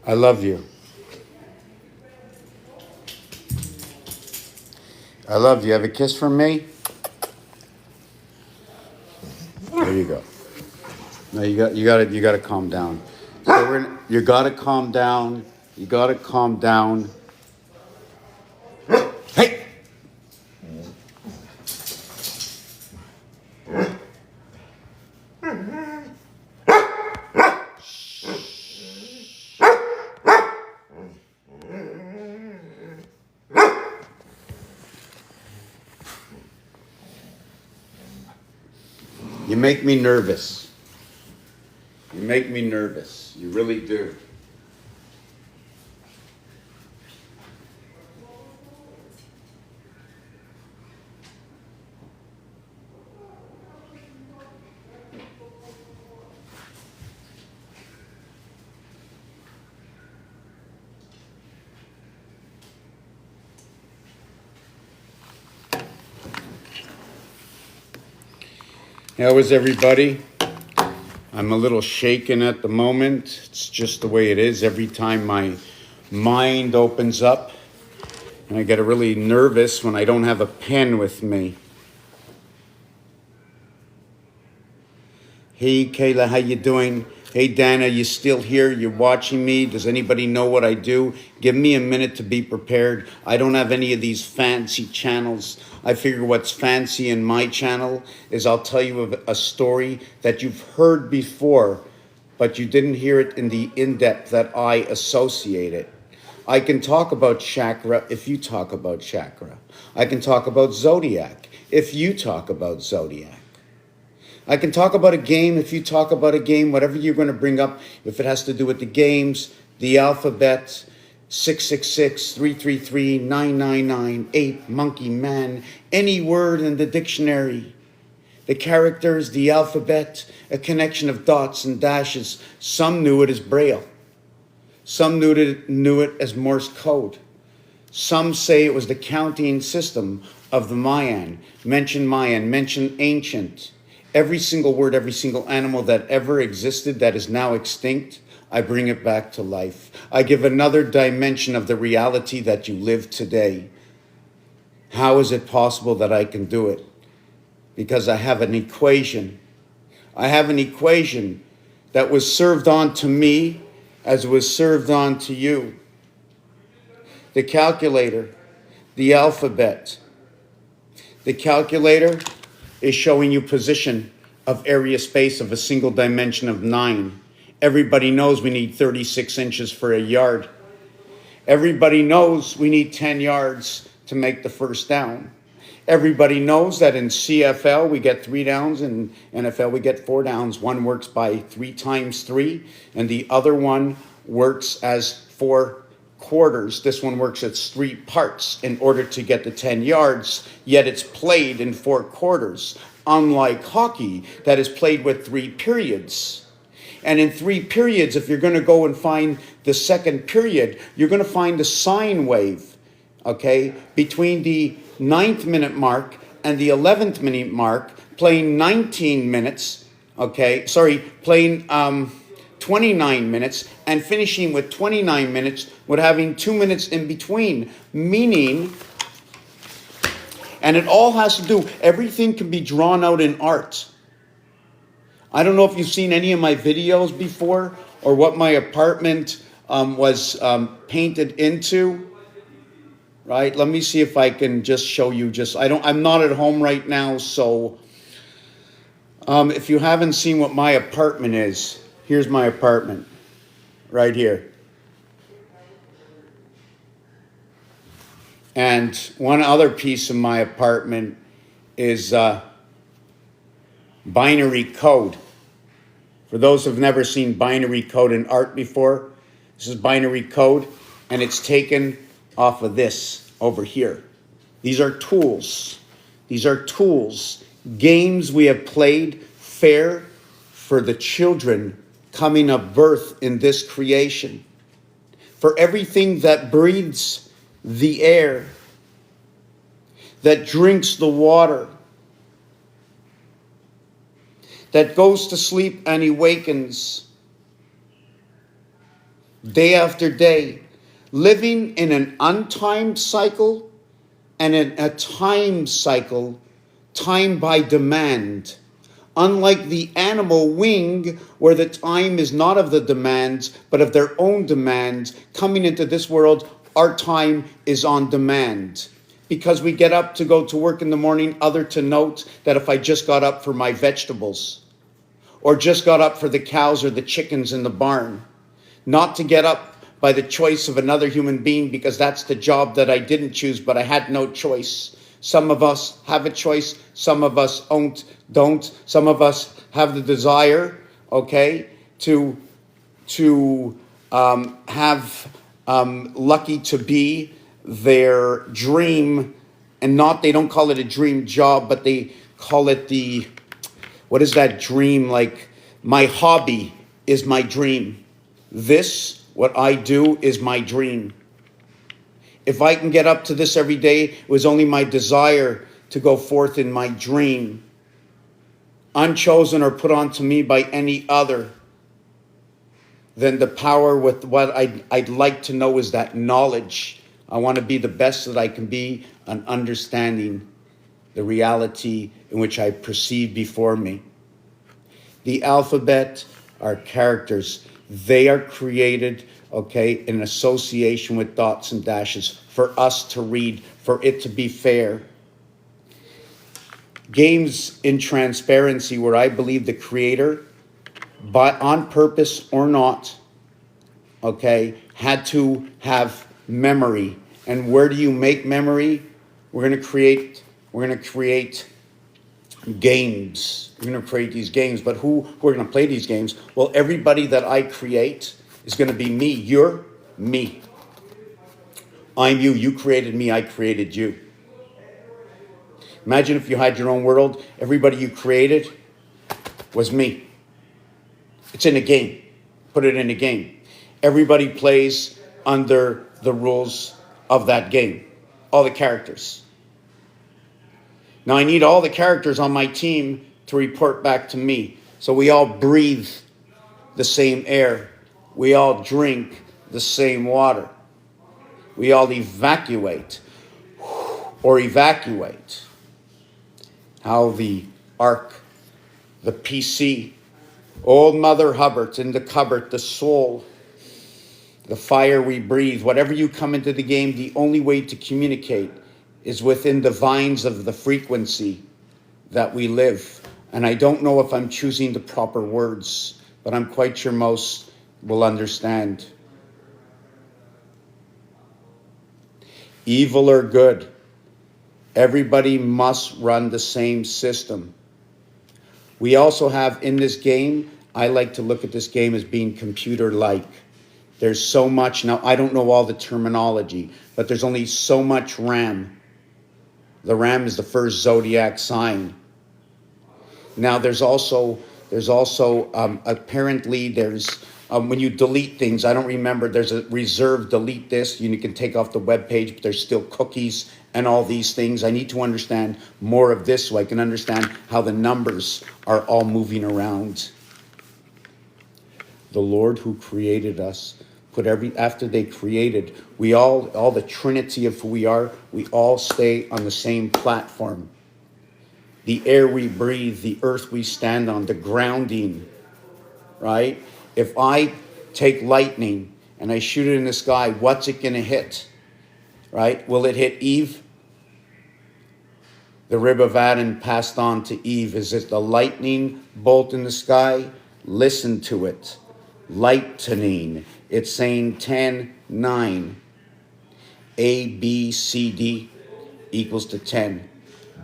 I love you. I love you. Have a kiss from me? There you go. No, you got to calm down. So you got to calm down. You got to calm down. Hey! You make me nervous. You make me nervous. You really do. How is everybody? I'm a little shaken at the moment. It's just the way it is. Every time my mind opens up, and I get really nervous when I don't have a pen with me. Hey, Kayla, how you doing? Hey, Dana, you still here? You're watching me? Does anybody know what I do? Give me a minute to be prepared. I don't have any of these fancy channels. I figure what's fancy in my channel is I'll tell you a story that you've heard before, but you didn't hear it in the in-depth that I associate it. I can talk about chakra if you talk about chakra. I can talk about zodiac if you talk about zodiac. I can talk about a game if you talk about a game, whatever you're going to bring up, if it has to do with the games, the alphabet, 666, 333, 999, 8, monkey, man, any word in the dictionary, the characters, the alphabet, a connection of dots and dashes. Some knew it as Braille. Some knew it as Morse code. Some say it was the counting system of the Mayan. Mention ancient. Every single word, every single animal that ever existed that is now extinct, I bring it back to life. I give another dimension of the reality that you live today. How is it possible that I can do it? Because I have an equation. I have an equation that was served on to me as it was served on to you. The calculator, the alphabet. The calculator is showing you position of area space of a single dimension of 9. Everybody knows we need 36 inches for a yard. Everybody knows we need 10 yards to make the first down. Everybody knows that in CFL we get 3 downs, in NFL we get 4 downs. One works by 3 times 3, and the other one works as 4 quarters. This one works as 3 parts in order to get the 10 yards, yet it's played in 4 quarters, unlike hockey that is played with 3 periods. And in 3 periods, if you're going to go and find the second period, you're going to find the sine wave, okay, between the 9th minute mark and the 11th minute mark, playing 19 minutes, okay, playing 29 minutes and finishing with 29 minutes with having 2 minutes in between, meaning, and it all has to do, everything can be drawn out in art. I don't know if you've seen any of my videos before or what my apartment was painted into, right? Let me see if I can just show you I'm not at home right now, so if you haven't seen what my apartment is, here's my apartment, right here. And one other piece of my apartment is binary code. For those who've never seen binary code in art before, this is binary code, and it's taken off of this over here. These are tools. These are tools, games we have played fair for the children coming of birth in this creation, for everything that breathes the air, that drinks the water, that goes to sleep and awakens, day after day, living in an untimed cycle and in a time cycle, time by demand. Unlike the animal wing, where the time is not of the demands, but of their own demands, coming into this world, our time is on demand. Because we get up to go to work in the morning, other to note that if I just got up for my vegetables, or just got up for the cows or the chickens in the barn, not to get up by the choice of another human being, because that's the job that I didn't choose, but I had no choice. Some of us have a choice, some of us don't. Some of us have the desire, okay, to have lucky to be their dream, and not, they don't call it a dream job, but they call it the, what is that dream? Like, my hobby is my dream. This, what I do, is my dream. If I can get up to this every day, it was only my desire to go forth in my dream, unchosen or put onto me by any other than the power with what I'd like to know is that knowledge. I want to be the best that I can be on understanding the reality in which I perceive before me. The alphabet are characters. They are created, okay, in association with dots and dashes for us to read, for it to be fair. Games in transparency, where I believe the creator, but on purpose or not, okay, had to have memory. And where do you make memory? We're going to create games. We're going to create these games. But who are going to play these games? Well, everybody that I create is going to be me. You're me. I'm you. You created me. I created you. Imagine if you had your own world. Everybody you created was me. It's in a game. Put it in a game. Everybody plays under the rules of that game. All the characters. Now I need all the characters on my team to report back to me. So we all breathe the same air. We all drink the same water. We all evacuate or evacuate. How the ark, the PC, old Mother Hubbard's in the cupboard, the soul, the fire we breathe. Whatever you come into the game, the only way to communicate is within the vines of the frequency that we live. And I don't know if I'm choosing the proper words, but I'm quite sure most will understand. Evil or good, everybody must run the same system. We also have in this game, I like to look at this game as being computer-like. There's so much, now I don't know all the terminology, but there's only so much RAM. The ram is the first zodiac sign. Now there's also apparently there's when you delete things, I don't remember, there's a reserve delete this, you can take off the web page, but there's still cookies and all these things. I need to understand more of this so I can understand how the numbers are all moving around. The Lord who created us put after they created, we all the trinity of who we are, we all stay on the same platform. The air we breathe, the earth we stand on, the grounding, right? If I take lightning and I shoot it in the sky, what's it going to hit, right? Will it hit Eve? The rib of Adam passed on to Eve. Is it the lightning bolt in the sky? Listen to it. Lightning. It's saying 10, 9. A, B, C, D equals to 10.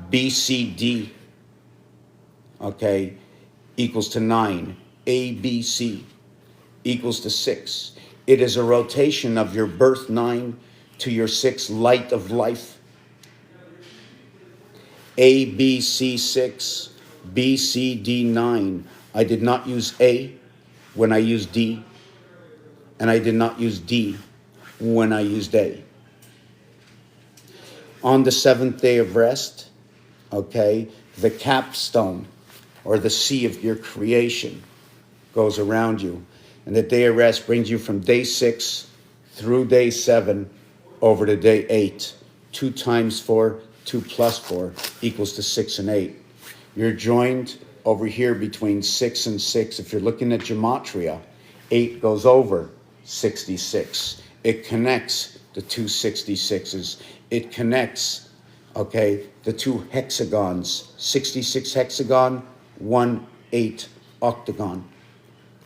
B, C, D, okay, equals to 9. A, B, C equals to 6. It is a rotation of your birth 9 to your 6 light of life. A, B, C, 6. B, C, D, 9. I did not use A when I used D. And I did not use D when I used A. On the seventh day of rest, okay, the capstone or the sea of your creation goes around you. And the day of rest brings you from day 6 through day 7 over to day 8. 2 times 4, 2 plus 4 equals to 6 and 8. You're joined over here between 6 and 6. If you're looking at gematria, 8 goes over 66. It connects the two 66s. It connects, okay, the two hexagons. 66 hexagon, 1 8 octagon.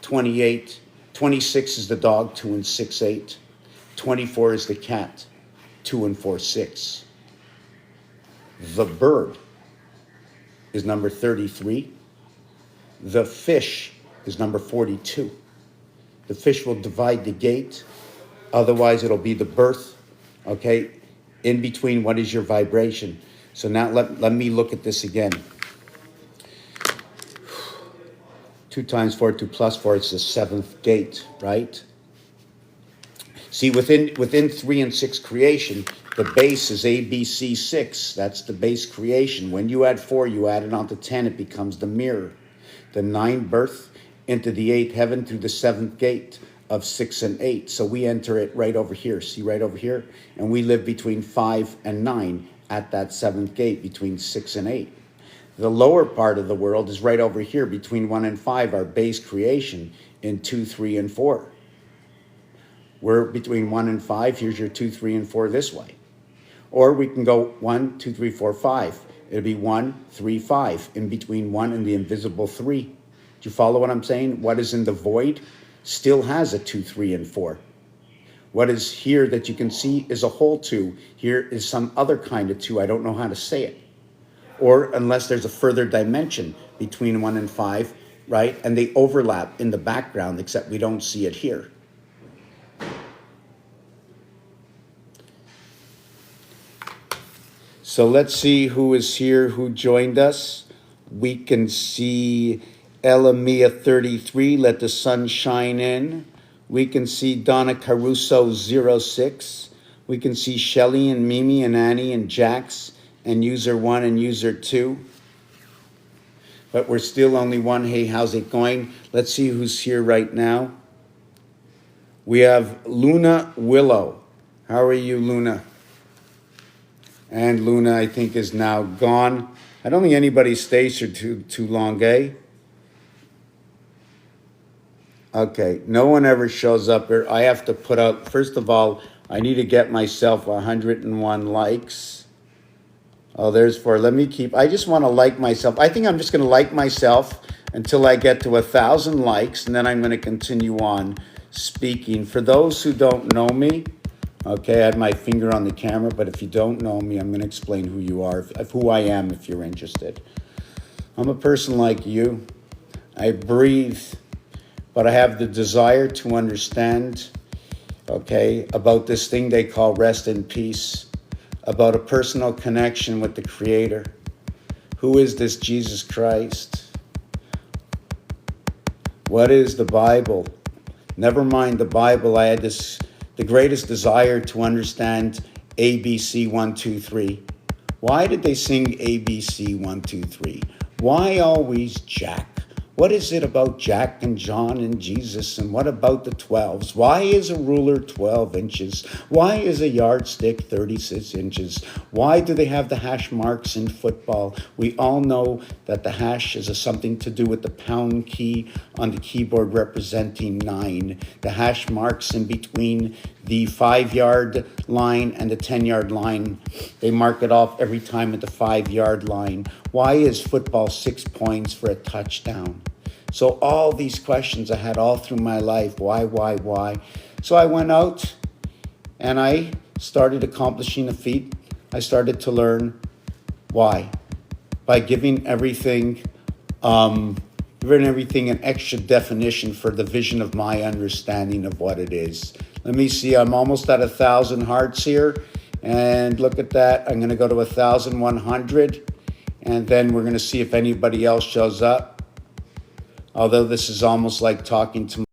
28, 26 is the dog, 2 and 6 8. 24 is the cat, 2 and 4 6. The bird is number 33. The fish is number 42. The fish will divide the gate. Otherwise, it'll be the birth, okay? In between, what is your vibration? So now let me look at this again. 2 times 4, 2 plus 4, it's the 7th gate, right? See, within 3 and 6 creation, the base is ABC 6. That's the base creation. When you add 4, you add it onto 10, it becomes the mirror. The 9 birth into the 8th heaven through the 7th gate of 6 and 8. So we enter it right over here. See right over here? And we live between 5 and 9 at that 7th gate between 6 and 8. The lower part of the world is right over here between 1 and 5, our base creation in 2, 3, and 4. We're between 1 and 5. Here's your 2, 3, and 4 this way. Or we can go 1, 2, 3, 4, 5. It'll be 1, 3, 5. In between 1 and the invisible 3. Do you follow what I'm saying? What is in the void still has a 2, 3, and 4. What is here that you can see is a whole 2. Here is some other kind of 2. I don't know how to say it. Or unless there's a further dimension between 1 and 5, right? And they overlap in the background, except we don't see it here. So let's see who is here, who joined us. We can see Elamia 33, let the sun shine in. We can see Donna Caruso 06. We can see Shelly and Mimi and Annie and Jax and user 1 and user 2. But we're still only one. Hey, how's it going? Let's see who's here right now. We have Luna Willow. How are you, Luna? And Luna, I think, is now gone. I don't think anybody stays here too long, eh? Okay, no one ever shows up here. I have to put out, first of all, I need to get myself 101 likes. Oh, there's 4. Let me keep, I just want to like myself. I think I'm just going to like myself until I get to 1,000 likes, and then I'm going to continue on speaking. For those who don't know me, okay, I had my finger on the camera, but if you don't know me, I'm going to explain who you are, who I am, if you're interested. I'm a person like you. I breathe, but I have the desire to understand, okay, about this thing they call rest and peace, about a personal connection with the Creator. Who is this Jesus Christ? What is the Bible? Never mind the Bible. I had the greatest desire to understand ABC 1, 2, 3. Why did they sing ABC 1, 2, 3? Why always Jack? What is it about Jack and John and Jesus? And what about the 12s? Why is a ruler 12 inches? Why is a yardstick 36 inches? Why do they have the hash marks in football? We all know that the hash is something to do with the pound key on the keyboard representing 9. The hash marks in between the 5-yard line and the 10-yard line. They mark it off every time at the 5-yard line. Why is football 6 points for a touchdown? So all these questions I had all through my life. Why? So I went out and I started accomplishing a feat. I started to learn why. By giving everything an extra definition for the vision of my understanding of what it is. Let me see, I'm almost at 1,000 hearts here. And look at that, I'm gonna go to 1,100. And then we're gonna see if anybody else shows up. Although this is almost like talking to